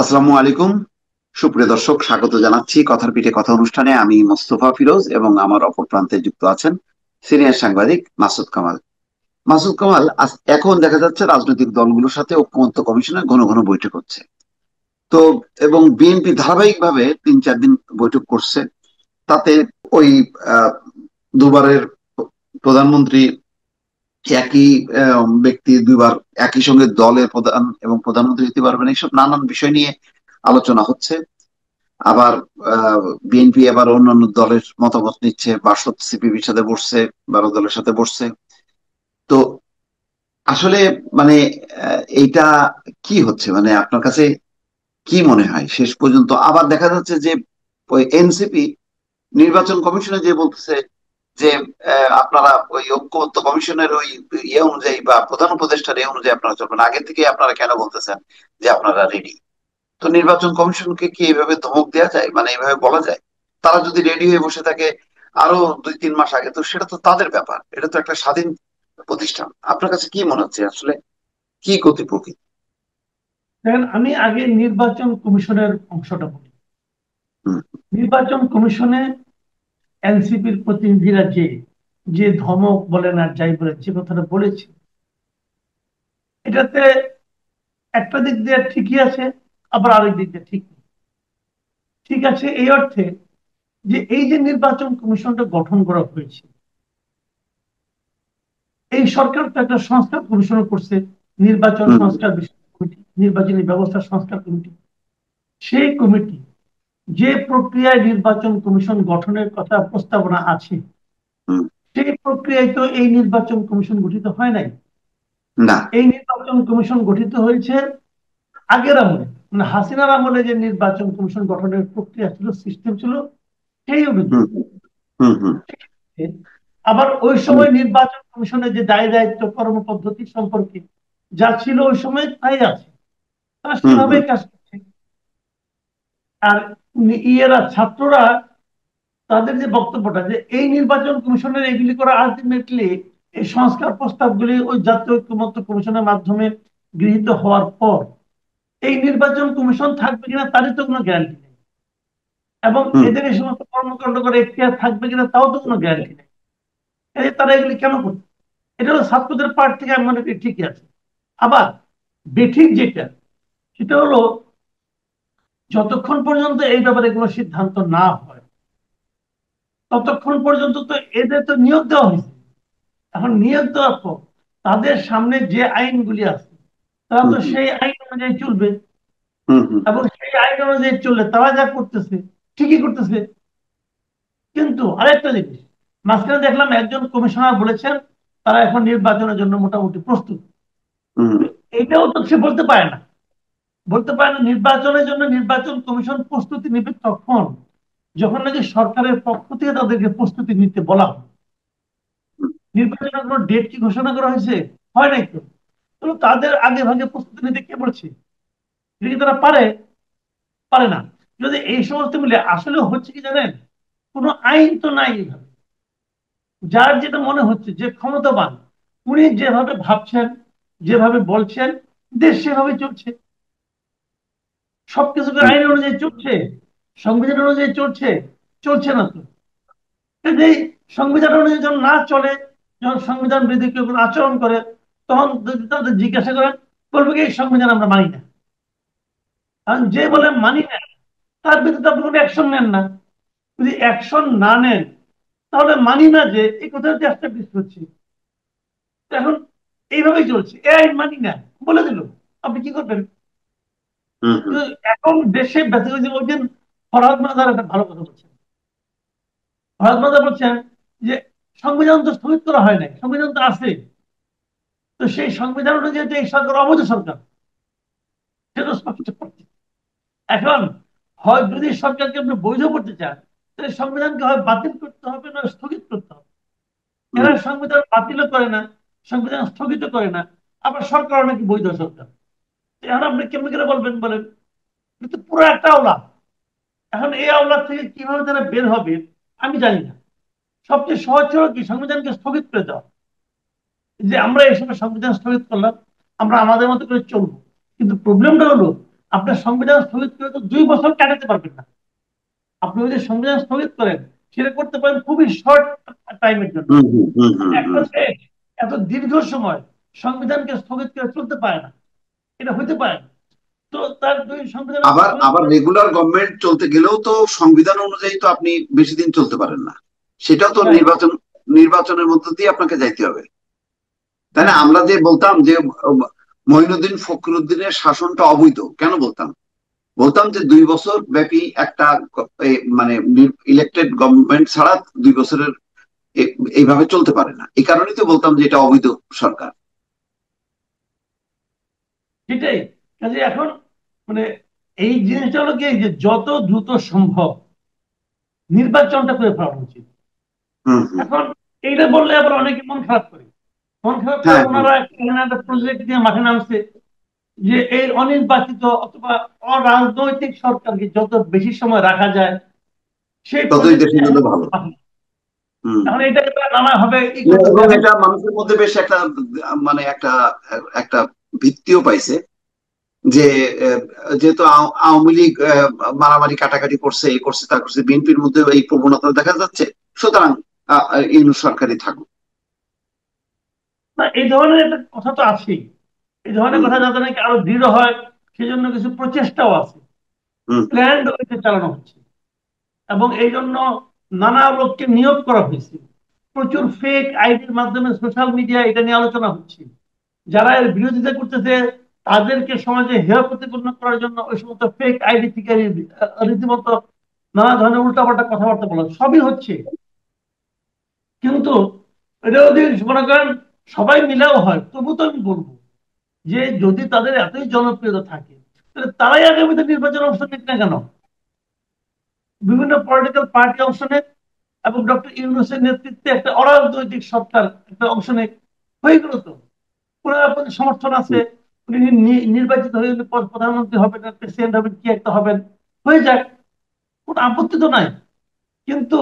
আসসালামু আলাইকুম। সুপ্রিয় দর্শক, স্বাগত জানাচ্ছি কথার পিঠে কথা অনুষ্ঠানে। আমি মোস্তফা ফিরোজ এবং আমার অপর প্রান্তে যুক্ত আছেন সিনিয়র সাংবাদিক মাসুদ কামাল। মাসুদ কামাল, এখন দেখা যাচ্ছে রাজনৈতিক দলগুলোর সাথে ঐক্যমত্য কমিশনের ঘন ঘন বৈঠক হচ্ছে। তো এবং বিএনপি ধারাবাহিকভাবে 3-4 দিন বৈঠক করছে। তাতে ওই আহ, দুবারের প্রধানমন্ত্রী একই ব্যক্তি দুইবার একই সঙ্গে দলের প্রধান এবং প্রধানমন্ত্রী হতে পারবেন, এইসব নানান বিষয় নিয়ে আলোচনা হচ্ছে। আবার বিএনপি আবার অন্যান্য দলের মতামত নিচ্ছে, বাসদ সিপিবির সাথে বসছে, 12 দলের সাথে বসছে। তো আসলে মানে এইটা কি হচ্ছে, মানে আপনার কাছে কি মনে হয় শেষ পর্যন্ত? আবার দেখা যাচ্ছে যে ওই এনসিপি নির্বাচন কমিশনে যে বলতেছে যে আপনারা ওই ঐক্যমত্য কমিশনের ওই ইয়ে অনুযায়ী বা প্রধান উপদেষ্টার ইয়ে অনুযায়ী আপনারা চলবেন, আগে থেকে আপনারা কেন বলতেছেন যে আপনারা রেডি? তো নির্বাচন কমিশনকে কি এইভাবে ধমক দেওয়া যায়, মানে এইভাবে বলা যায়? তারা যদি রেডি হয়ে বসে থাকে আরো 2-3 মাস আগে, তো সেটা তো তাদের ব্যাপার, এটা তো একটা স্বাধীন প্রতিষ্ঠান। আপনার কাছে কি মনে হচ্ছে আসলে কি গতি প্রকৃতি? দেখেন, আমি আগে নির্বাচন কমিশনের অংশটা বলি। হুম। নির্বাচন কমিশনে এনসিপির প্রতিনিধিরা যে যে ধমক বলেন আর যাই বলেন, যে কথাটা বলেছে, এটাতে একটা দিক দিয়ে ঠিকই আছে, আবার আরেক দিক দিয়ে ঠিক নেই। ঠিক আছে এই অর্থে যে এই যে নির্বাচন কমিশনটা গঠন করা হয়েছে, এই সরকার তো একটা সংস্কার কমিশন করছে, নির্বাচন হুম। সংস্কার বিষয়ক কমিটি, নির্বাচনী ব্যবস্থা সংস্কার কমিটি। সেই কমিটি যে প্রক্রিয়ায় নির্বাচন কমিশন গঠনের কথা প্রস্তাবনা আছে, হুম। সেই প্রক্রিয়ায় তো এই নির্বাচন কমিশন গঠিত হয় নাই। না। এই নির্বাচন কমিশন গঠিত হয়েছে আগের আমলে, মানে হাসিনার আমলে যে নির্বাচন কমিশন গঠনের প্রক্রিয়া ছিল, সিস্টেম ছিল, সেই হুম। অনুযায়ী। হুম। হুম। আবার ওই হুম। সময় নির্বাচন কমিশনের যে দায় দায়িত্ব কর্মপদ্ধতি সম্পর্কে যা ছিল ওই সময় তাই আছে, তারা হুম। হুম। সেভাবেই কাজ করছে। আর ইয়েরা ছাত্ররা তাদের যে বক্তব্যটা, যে এই নির্বাচন কমিশনের এগুলি করা আলটিমেটলি এই সংস্কার প্রস্তাবগুলি ওই জাতীয় ঐক্যমত্য কমিশনের মাধ্যমে গৃহীত হওয়ার পর এই নির্বাচন কমিশন থাকবে কিনা তারই তো কোনো গ্যারান্টি নেই, এবং হুম। এদের এই সমস্ত কর্মকাণ্ড করে এখতিয়ার থাকবে কিনা তাও তো কোনো গ্যারান্টি নেই। এই তারা এগুলি কেন করছে? এটা হলো ছাত্রদের পার্ট থেকে আমি মনে করি ঠিকই আছে। আবার বেঠিক যেটা, সেটা হলো যতক্ষণ পর্যন্ত এই ব্যাপারে কোনো সিদ্ধান্ত না হয় ততক্ষণ পর্যন্ত তো এদের তো নিয়োগ দেওয়া হয়েছে। এখন নিয়োগ দেওয়ার পর তাদের সামনে যে আইনগুলি আছে, তারা হুম। তো হুম। সেই আইন অনুযায়ী চলবে। হুম। হুম। এবং সেই আইন অনুযায়ী চললে তারা যা করতেছে ঠিকই করতেছে। কিন্তু আরেকটা জিনিস, মাঝখানে দেখলাম একজন কমিশনার বলেছেন তারা এখন নির্বাচনের জন্য মোটামুটি প্রস্তুত। হুম। এটাও তো সে বলতে পারে না। বলতে পারে না নির্বাচনের জন্য নির্বাচন কমিশন প্রস্তুতি নিবে তখন যখন নাকি সরকারের পক্ষ থেকে তাদেরকে প্রস্তুতি নিতে বলা হয়। নির্বাচনের কোনো ডেট কি ঘোষণা করা হয়েছে? হয় নাই তো। তো তাদের আগে ভাগে প্রস্তুতি নিতে কে বলছে? এটা কি তারা পারে? পারে না। যদি এই সমস্ত মিলে আসলে হচ্ছে কি জানেন, কোনো আইন তো নাই এইভাবে। যার যেটা মনে হচ্ছে যে ক্ষমতাবান, উনি যেভাবে ভাবছেন, যেভাবে বলছেন, দেশ সেভাবে চলছে। সবকিছুকে হুম। আইন অনুযায়ী চলছে, সংবিধান অনুযায়ী চলছে? চলছে না তো। কাজেই সংবিধান অনুযায়ী যখন না চলে, যখন সংবিধান বিধি কেউ কোনো আচরণ করে, তখন যদি তাদের জিজ্ঞাসা করেন, বলবে কি এই সংবিধান আমরা মানি না। কারণ যে হুম। বলে মানি না, তার বিরুদ্ধে আপনি কোনো অ্যাকশন নেন না। যদি অ্যাকশন না নেন, তাহলে মানি না যে এই কথাটা এস্টাবলিশ হচ্ছে। তো এখন এইভাবেই চলছে, এ আইন মানি না বলে দিল, আপনি কি করবেন? হুম। হুম। কিন্তু এখন দেশে ব্যথা হয়েছে বলছেন, ফরহাদ মাজার একটা ভালো কথা বলছেন। ফরহাদ মাজার বলছেন যে সংবিধান তো স্থগিত করা হয় নাই, সংবিধান তো আছে। তো সেই সংবিধান অনুযায়ী তো এই সরকার অবৈধ সরকার, সেটা স্পষ্ট করছে। এখন হয় যদি সরকারকে আপনি বৈধ করতে চান, তাহলে সংবিধানকে হয় বাতিল করতে হবে না স্থগিত করতে হবে। এরা হুম। সংবিধান বাতিলও করে না, সংবিধান স্থগিত করে না, আবার সরকার নাকি বৈধ সরকার। এখন আপনি কেমন করে বলবেন বলেন? কিন্তু পুরো একটা আওলা। এখন এই আওলা থেকে কিভাবে তারা বের হবে আমি জানি না। সবচেয়ে সহজ ছিল কি সংবিধানকে স্থগিত করে দেওয়া, যে আমরা এই সময় সংবিধান স্থগিত করলাম, আমরা আমাদের মতো করে চলবো। কিন্তু প্রবলেমটা হলো আপনার সংবিধান স্থগিত করে তো 2 বছর কাটাতে পারবেন না। আপনি যদি সংবিধান স্থগিত করেন, সেটা করতে পারেন খুবই শর্ট টাইমের জন্য। হুম হুম হুম হুম একটা হুম। দেশ এত দীর্ঘ সময় সংবিধানকে স্থগিত করে চলতে পারে না, এটা হইতে পারে না। তো তার দুই সংবিধান আপনি আবার স্থগিত আবার করে। রেগুলার গভর্নমেন্ট চলতে গেলেও তো সংবিধান অনুযায়ী তো আপনি বেশি দিন চলতে পারেন না। সেটাও তো রাইট। নির্বাচনের মধ্য দিয়ে আপনাকে যাইতে হবে, তাই না? হ্যাঁ। আমরা যে বলতাম যে মঈনুদ্দিন ফখরুদ্দিনের শাসনটা অবৈধ, কেন বলতাম? বলতাম যে 2 বছর ব্যাপী একটা মানে ইলেকটেড গভর্নমেন্ট ছাড়া 2 বছরের এইভাবে চলতে পারে না। এই কারণেই তো বলতাম যে এটা অবৈধ সরকার। সেটাই। কাজে এখন মানে এই জিনিসটা হলো কি, যে যত দ্রুত সম্ভব নির্বাচনটা করে ফেলা উচিত। হুম হুম। এখন এইটা বললে আবার অনেকে মন খারাপ করে। মন খারাপ করে হ্যাঁ হ্যাঁ। ওনারা একটা প্রজেক্ট দিয়ে মাঠে নামছে, যে এই অনির্বাচিত অথবা অরাজনৈতিক সরকারকে যত বেশি সময় রাখা যায় সেই ততই প্রজেক্ট দেশের নিয়ে জন্য ভালো। হুম। এখন এটাকে নানা ভাবে ই করতেছে এবং এখন। এটা মানুষের মধ্যে বেশ একটা মানে একটা একটা ভিত্তিও পাইছে যে আহ, যেহেতু আওয়ামী লীগ মারামারি কাটাকাটি করছে, এই করছে তা করছে, বিএনপির মধ্যে এই প্রবণতা দেখা যাচ্ছে, সুতরাং ইউনূস সরকারই থাকুক। না, এই ধরনের একটা কথা তো আছেই। এই ধরনের হুম কথা যাতে নাকি আরো দৃঢ় হয়, সেজন্য কিছু প্রচেষ্টাও আছে, হুম প্ল্যান্ড ওইটা চালানো হচ্ছে। এবং এই জন্য নানা লোককে নিয়োগ করা হয়েছে। প্রচুর ফেক আইডির মাধ্যমে সোশ্যাল মিডিয়া এটা নিয়ে আলোচনা হচ্ছে। যারা এর বিরোধিতা করতেছে তাদেরকে সমাজে হেয় প্রতিপন্ন করার জন্য ওই সমস্ত ফেক আইডি থেকে রীতিমতো নানা ধরনের উল্টাপাল্টা কথাবার্তা বলা সবই হচ্ছে। কিন্তু এটা যদি মনে করেন সবাই মিলেও হয়, তবু তো আমি বলবো যে যদি তাদের এতই জনপ্রিয়তা থাকে, তাহলে তারাই আগামীতে নির্বাচনে অংশ নিক না কেন? বিভিন্ন পলিটিক্যাল পার্টি অংশ নেয় এবং ডক্টর ইউনূসের নেতৃত্বে একটা অরাজনৈতিক সরকার একটা অংশ নেয়, হয়ে গেল তো। ওনার প্রতি সমর্থন আছে, হুম উনি নির্বাচিত হয়ে উনি প্রধানমন্ত্রী হবেন না প্রেসিডেন্ট হবেন, কি একটা হবেন, হয়ে যাক, কোনো আপত্তি তো নাই। কিন্তু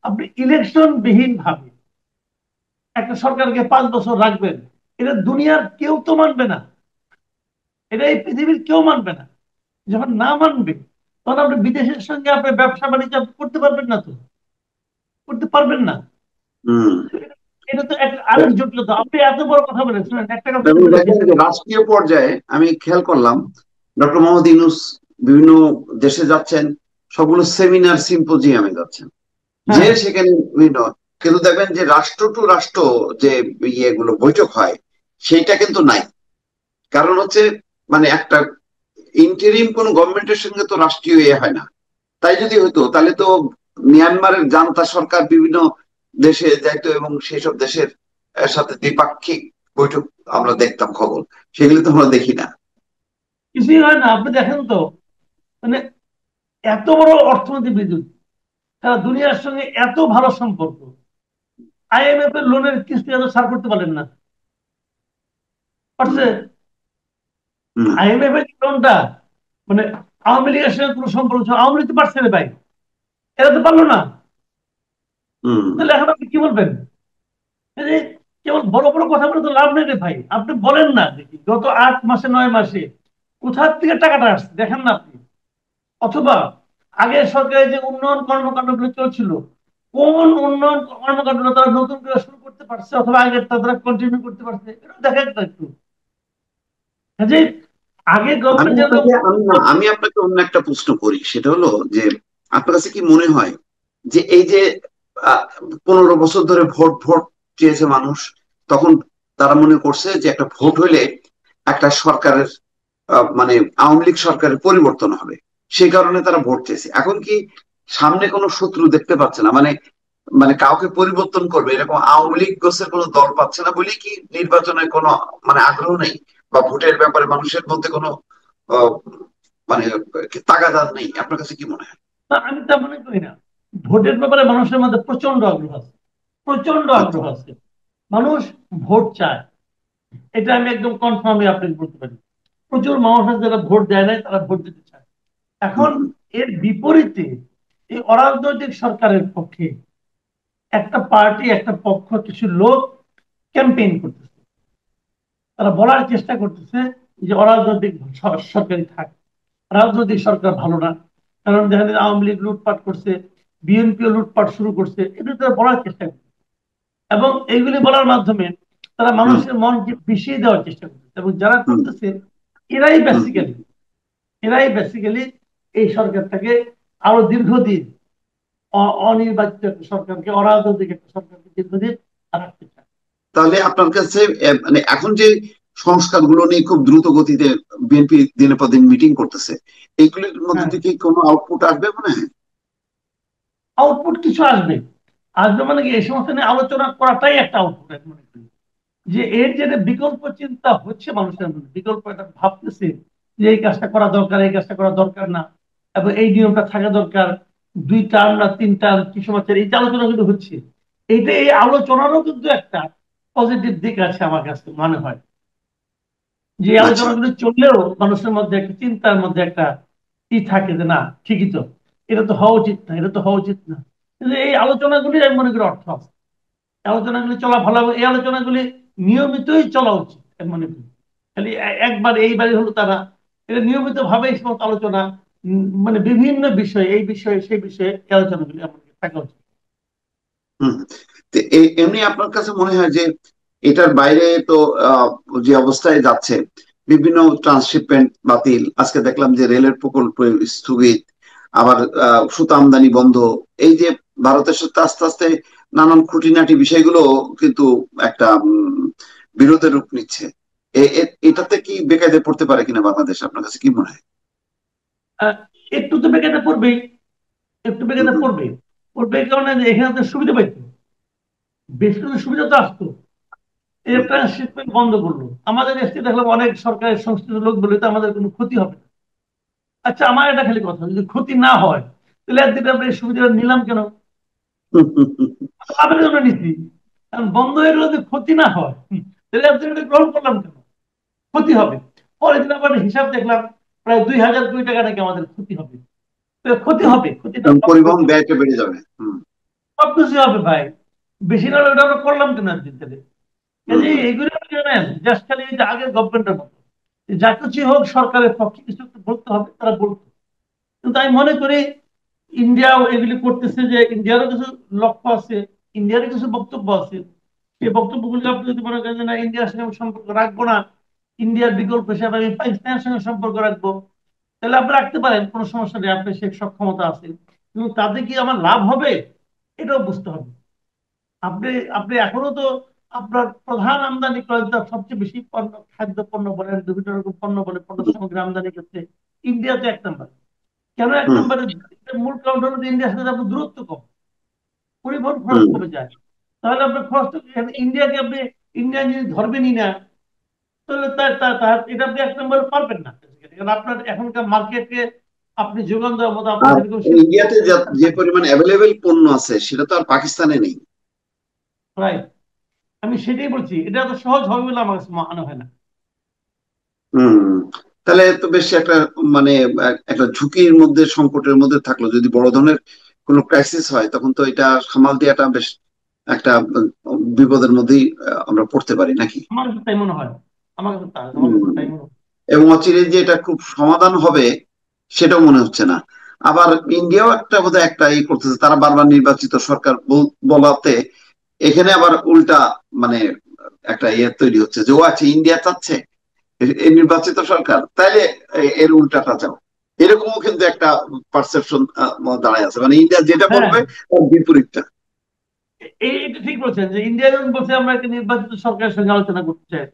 আপনি ইলেকশন বিহীন ভাবে একটা সরকারকে 5 বছর রাখবেন, এটা দুনিয়ার কেউ তো মানবে না, এটা এই পৃথিবীর কেউ মানবে না। যখন না মানবে, তখন আপনি বিদেশের সঙ্গে আপনি ব্যবসা বাণিজ্য করতে পারবেন না, তো করতে পারবেন না। হুম। তো এটা তো একটা আরেক জটিলতা। আপনি এত বড় কথা বলেছেন, একটা কথা এবং বলে দেখেন শেষ যে করি। রাষ্ট্রীয় পর্যায়ে আমি খেয়াল করলাম ডক্টর মোহাম্মদ ইউনূস বিভিন্ন দেশে যাচ্ছেন, সবগুলো সেমিনার সিম্পোজিয়ামে যাচ্ছেন, যে হ্যাঁ। সেখানে বিভিন্ন, কিন্তু দেখবেন যে রাষ্ট্র টু রাষ্ট্র যে ইয়েগুলো বৈঠক হয় সেইটা কিন্তু নাই। কারণ হচ্ছে মানে একটা ইন্টারিম কোন গভর্নমেন্টের সঙ্গে তো রাষ্ট্রীয় ইয়ে হয় না। তাই যদি হতো তাহলে তো মিয়ানমারের জান্তা সরকার বিভিন্ন দেশে যাইতো এবং সেই সব দেশের সাথে দ্বিপাক্ষিক বৈঠক আমরা দেখতাম, খবর সেগুলো তো আমরা দেখি না। কিছুই হয় না। আপনি দেখেন তো, মানে এত বড় অর্থনীতিবিদ, সারা দুনিয়ার সঙ্গে এত ভালো সম্পর্ক, আইএমএফ এর লোনের কিস্তি এত ছাড় করতে পারলেন না, পারছে? হুম হুম আইএমএফ এর লোনটা মানে আওয়ামী লীগের সঙ্গে কোনো সম্পর্ক ছিল? আওয়ামী লীগ তো পারছে রে ভাই, এরা তো পারলো না। হুম তাহলে এখন আপনি কি বলবেন? এই যে কেবল বড় বড় কথা বলে তো লাভ নেই রে ভাই। আপনি বলেন না দেখি গত 8 মাসে 9 মাসে কোথার থেকে টাকাটা আসছে দেখেন না আপনি। অথবা আগের সরকারের যে উন্নয়ন কর্মকাণ্ডগুলো চলছিল, কোন উন্নয়ন কর্মকাণ্ড তারা নতুন করে শুরু করতে পারছে অথবা আগের তারা কন্টিনিউ করতে পারছে, এটা দেখেন না একটু। যে আগে আমি গভর্নমেন্ট যেরকম। আপনাকে আমি না আমি আপনাকে অন্য একটা প্রশ্ন করি, সেটা হলো যে আপনার কাছে কি মনে হয় যে এই যে আহ, 15 বছর ধরে ভোট ভোট চেয়েছে মানুষ, তখন তারা মনে করছে যে একটা ভোট হইলে একটা সরকারের মানে আওয়ামী লীগ সরকারের পরিবর্তন হবে, সেই কারণে তারা ভোট চেয়েছে। এখন কি সামনে কোনো শত্রু দেখতে পাচ্ছে না, মানে মানে কাউকে পরিবর্তন করবে এরকম আওয়ামী লীগ গোছের কোনো দল পাচ্ছে না বলেই কি নির্বাচনে কোনো মানে আগ্রহ নেই, বা ভোটের ব্যাপারে মানুষের মধ্যে কোনো আহ, মানে তাগাদা নেই? আপনার কাছে কি মনে হয়? না, আমি তা মনে করি না। ভোটের ব্যাপারে মানুষের মধ্যে প্রচন্ড আগ্রহ আছে, প্রচন্ড আচ্ছা। আগ্রহ আছে। মানুষ ভোট চায়, এটা আমি একদম কনফার্মলি আপনাকে বলতে পারি। প্রচুর মানুষ আছে যারা ভোট দেয় নাই, তারা ভোট দিতে চায়। এখন হুম এর বিপরীতে এই অরাজনৈতিক সরকারের পক্ষে একটা পার্টি, একটা পক্ষ, কিছু লোক ক্যাম্পেইন করতেছে। তারা বলার চেষ্টা করতেছে যে অরাজনৈতিক সরকারি থাক। রাজনৈতিক সরকার ভালো না। কারণ দেখেন আওয়ামী লীগ লুটপাট করছে, বিএনপিও লুটপাট শুরু করছে, এটা তারা বলার চেষ্টা করছে। এবং এইগুলি বলার মাধ্যমে তারা হুম মানুষের মনকে বিষিয়ে দেওয়ার চেষ্টা করছে। এবং যারা হুম করতেছে এরাই হুম বেসিক্যালি এরাই বেসিক্যালি এই সরকারটাকে আরো দীর্ঘদিন অনির্বাচিত একটা সরকারকে, অরাজনৈতিক একটা সরকারকে দীর্ঘদিন রাখতে চায়। তাহলে আপনার কাছে মানে এখন যে সংস্কারগুলো নিয়ে খুব দ্রুত গতিতে বিএনপি দিনের পর দিন মিটিং করতেছে, এইগুলির মধ্যে হ্যাঁ, থেকে কোনো আউটপুট আসবে মনে হয়? আউটপুট কিছু আসবে। আসবে মানে কি, এই সমস্ত নিয়ে আলোচনা করাটাই একটা আউটপুট আমি মনে করি। যে এর যে একটা বিকল্প চিন্তা হচ্ছে মানুষের মধ্যে, বিকল্প একটা ভাবতেছে যে এই কাজটা করা দরকার, এই কাজটা করা দরকার না, এবং এই নিয়মটা থাকা দরকার, 2 টার্ম না 3 টার্ম কি সময়, এই যে আলোচনা কিন্তু হচ্ছে, এইটা এই আলোচনারও কিন্তু একটা পজিটিভ দিক আছে আমার কাছে মনে হয়। যে এই আচ্ছা। আলোচনাগুলো চললেও মানুষের মধ্যে একটা চিন্তার মধ্যে একটা থাকে যে না, ঠিকই তো, এটা তো হওয়া উচিত না, এটা তো হওয়া উচিত না। কিন্তু এই আলোচনাগুলি আমি মনে করি অর্থ আছে। এই আলোচনাগুলি চলা ভালো হবে, এই আলোচনাগুলি নিয়মিতই চলা উচিত আমি মনে করি। খালি একবার এইবারই হলো তারা, এটা নিয়মিত ভাবে এই সমস্ত আলোচনা, মানে বিভিন্ন বিষয়ে, এই বিষয়ে সেই বিষয়ে এই আলোচনাগুলি আমাদের থাকা উচিত। হুম। তো এমনি আপনার কাছে মনে হয় যে এটার বাইরে তো আহ, যে অবস্থায় যাচ্ছে, বিভিন্ন ট্রান্সশিপমেন্ট বাতিল, আজকে দেখলাম যে রেলের প্রকল্প স্থগিত, আবার সুতা আমদানি বন্ধ, এই যে ভারতের সাথে আস্তে আস্তে নানান খুঁটিনাটি বিষয়গুলো কিন্তু একটা বিরোধের রূপ নিচ্ছে। এটাতে কি বেকায়দে পড়তে পারে কিনা বাংলাদেশ, আপনার কাছে কি মনে হয়? আহ, একটু তো বেকায়দা পড়বেই, একটু বেকায়দা হুম পড়বে। পড়বে এই কারণে যে এখানে তো সুবিধা পাইতো, বেশ কিছু সুবিধা তো আসতো। এই হুম ট্রান্সশিপমেন্ট বন্ধ করলো, আমাদের দেশে দেখলাম অনেক সরকারের সংশ্লিষ্ট লোক বলে তো আমাদের কোনো ক্ষতি হবে না। আচ্ছা, আমার এটা খালি কথা, যদি ক্ষতি না হয় তাহলে একদিন আমরা এই সুবিধাটা নিলাম কেন? হুম হুম হুম হুম লাভের জন্য নিচ্ছি। কারণ বন্ধ হয়ে গেলে যদি ক্ষতি না হয়, তাহলে একদিন এটা গ্রহণ করলাম কেন? ক্ষতি হবে। পরের দিন আবার হিসাব দেখলাম প্রায় 2,000 কোটি টাকা নাকি আমাদের ক্ষতি হবে। তো ক্ষতি হুম। হবে, ক্ষতিটা এবং পরিবহন অবশ্যই হবে। ব্যয়টা বেড়ে যাবে। হুম সবকিছু হবে ভাই, বেশি না হলে ওটা আমরা করলাম কেন একদিন তাহলে? হুম কাজে হুম এগুলো জানেন জাস্ট খালি এই যে আগের গভর্নমেন্টের মতো, যে যা কিছু হোক সরকারের পক্ষে কিছু একটা বলতে হবে, তারা বলতো। কিন্তু আমি মনে করি ইন্ডিয়াও এগুলি করতেছে, যে ইন্ডিয়ারও কিছু লক্ষ্য আছে, ইন্ডিয়ারও কিছু বক্তব্য আছে। সেই বক্তব্যগুলি আপনি যদি মনে করেন যে না, ইন্ডিয়ার সঙ্গে আমি সম্পর্ক রাখবো না, ইন্ডিয়ার বিকল্প হিসাবে আমি পাকিস্তানের সঙ্গে সম্পর্ক রাখবো, তাহলে আপনি রাখতে পারেন, কোনো সমস্যা নেই, আপনার সেই সক্ষমতা আছে। কিন্তু তাতে কি আমার লাভ হবে, এটাও বুঝতে হবে। আপনি আপনি এখনো তো আপনার প্রধান আমদানি করে, সবচেয়ে বেশি পণ্য, খাদ্য পণ্য বলেন, বিভিন্ন রকম পণ্য বলে, পণ্য সামগ্রী আমদানি করতে ইন্ডিয়া তো 1 নম্বর। কেন এক হুম নম্বরে? মূল কারণ হলো যে ইন্ডিয়ার সাথে আপনার দূরত্ব কম, পরিবহন খরচ হুম কমে যায়। তাহলে আপনার খরচ, ইন্ডিয়াকে আপনি, ইন্ডিয়া যদি ধরবেনই না, তাহলে তার এটা আপনি 1 নম্বরে পারবেন না। কারণ আপনার এখনকার মার্কেটকে আপনি যোগান দেওয়ার মতো আপনার আর সেরকম শিল্প ইন্ডিয়াতে প্রতিষ্ঠান যে নাই। পরিমাণ অ্যাভেলেবেল পণ্য আছে সেটা তো আর পাকিস্তানে নেই। রাইট, আমি সেটাই বলছি, এটা তো সহজ হবে বলে আমার কাছে মনে হয় না। হুম। তাহলে তো বেশ একটা মানে একটা ঝুঁকির মধ্যে, সংকটের মধ্যে থাকলো, যদি বড় ধরনের কোনো ক্রাইসিস হয় তখন তো এটা সামাল দেওয়াটা বেশ একটা বিপদের মধ্যেই আমরা পড়তে পারি নাকি? আমার কাছে তাই মনে হয়, আমার কাছে তাই, আমার কাছে হুম। তাই মনে হয়। এবং অচিরে যে এটা খুব সমাধান হবে সেটাও মনে হচ্ছে না। আবার ইন্ডিয়াও একটা বোধহয় একটা ই করতেছে, তারা বারবার নির্বাচিত সরকার বলাতে এখানে আবার উল্টা মানে একটা ইয়ে তৈরি হচ্ছে যে ও আচ্ছা, ইন্ডিয়া চাচ্ছে এই নির্বাচিত সরকার, তাইলে এর উল্টাটা চাও, এরকমও কিন্তু একটা পারসেপশন দাঁড়ায় আছে, মানে ইন্ডিয়া যেটা হ্যাঁ, বলবে তার বিপরীতটা। এটা ঠিক বলছেন যে ইন্ডিয়া যখন বলছে আমরা একটা নির্বাচিত সরকারের সঙ্গে আলোচনা করতে চাই,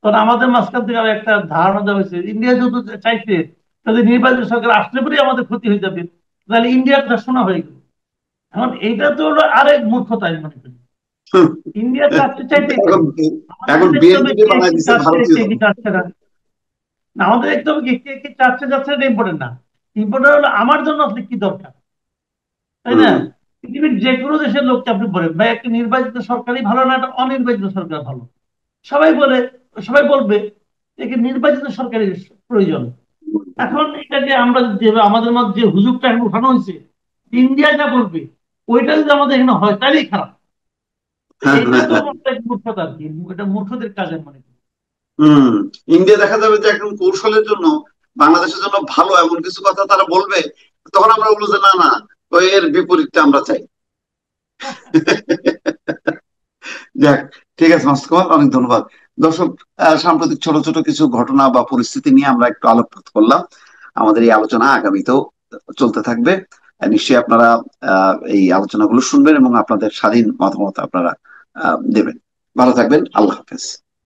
তখন আমাদের মাঝখান থেকে আর একটা ধারণা দেওয়া হয়েছে ইন্ডিয়া যেহেতু চাইছে, তাদের নির্বাচিত সরকার আসলে পরেই আমাদের ক্ষতি হয়ে যাবে, তাহলে ইন্ডিয়ার কথা শোনা হয়ে গেল। এখন এইটা তো হলো আরেক মূর্খতা আমি মনে করি। ইন্ডিয়া চাচ্ছে চাইতেই পারে, এখন আমাদেরকে এখন দেখতে হবে বিএনপি কে বানায় কি দিচ্ছে চাচ্ছে, ভারতীয় কে কি দল। চাচ্ছে না। না, আমাদের দেখতে হবে কি কে কি চাচ্ছে যাচ্ছে, এটা ইম্পর্টেন্ট না। ইম্পর্টেন্ট হলো আমার জন্য আসলে কি দরকার, তাই না? হুম পৃথিবীর যে কোনো দেশের লোককে আপনি বলেন ভাই একটা নির্বাচিত সরকারই ভালো না একটা অনির্বাচিত সরকার ভালো, সবাই বলে, সবাই বলবে যে কি নির্বাচিত সরকারের প্রয়োজন। এখন এটাকে আমরা যে আমাদের মধ্যে যে হুজুগটা এখন উঠানো হয়েছে, ইন্ডিয়া যা বলবে ওইটা যদি আমাদের এখানে হয় তাহলেই খারাপ। তো হ্যাঁ এইটা হ্যাঁ তো হ্যাঁ। একটা মূর্খতা আর কি, এটা মূর্খদের কাজের মনে করি। হম। ইন্ডিয়া দেখা যাবে যে একদম কৌশলের জন্য বাংলাদেশের জন্য ভালো এমন কিছু কথা তারা বলবে, তখন আমরা বলবো যে না না, ওই এর বিপরীতটা আমরা চাই। যাক, ঠিক আছে মাসুদ কামাল, অনেক ধন্যবাদ। দর্শক, সাম্প্রতিক ছোট ছোট কিছু ঘটনা বা পরিস্থিতি নিয়ে আমরা একটু আলোকপাত করলাম। আমাদের এই আলোচনা আগামীতেও চলতে থাকবে। নিশ্চয়ই আপনারা এই আলোচনাগুলো শুনবেন এবং আপনাদের স্বাধীন মতামত আপনারা দেবেন। ভালো থাকবেন, আল্লাহ হাফেজ।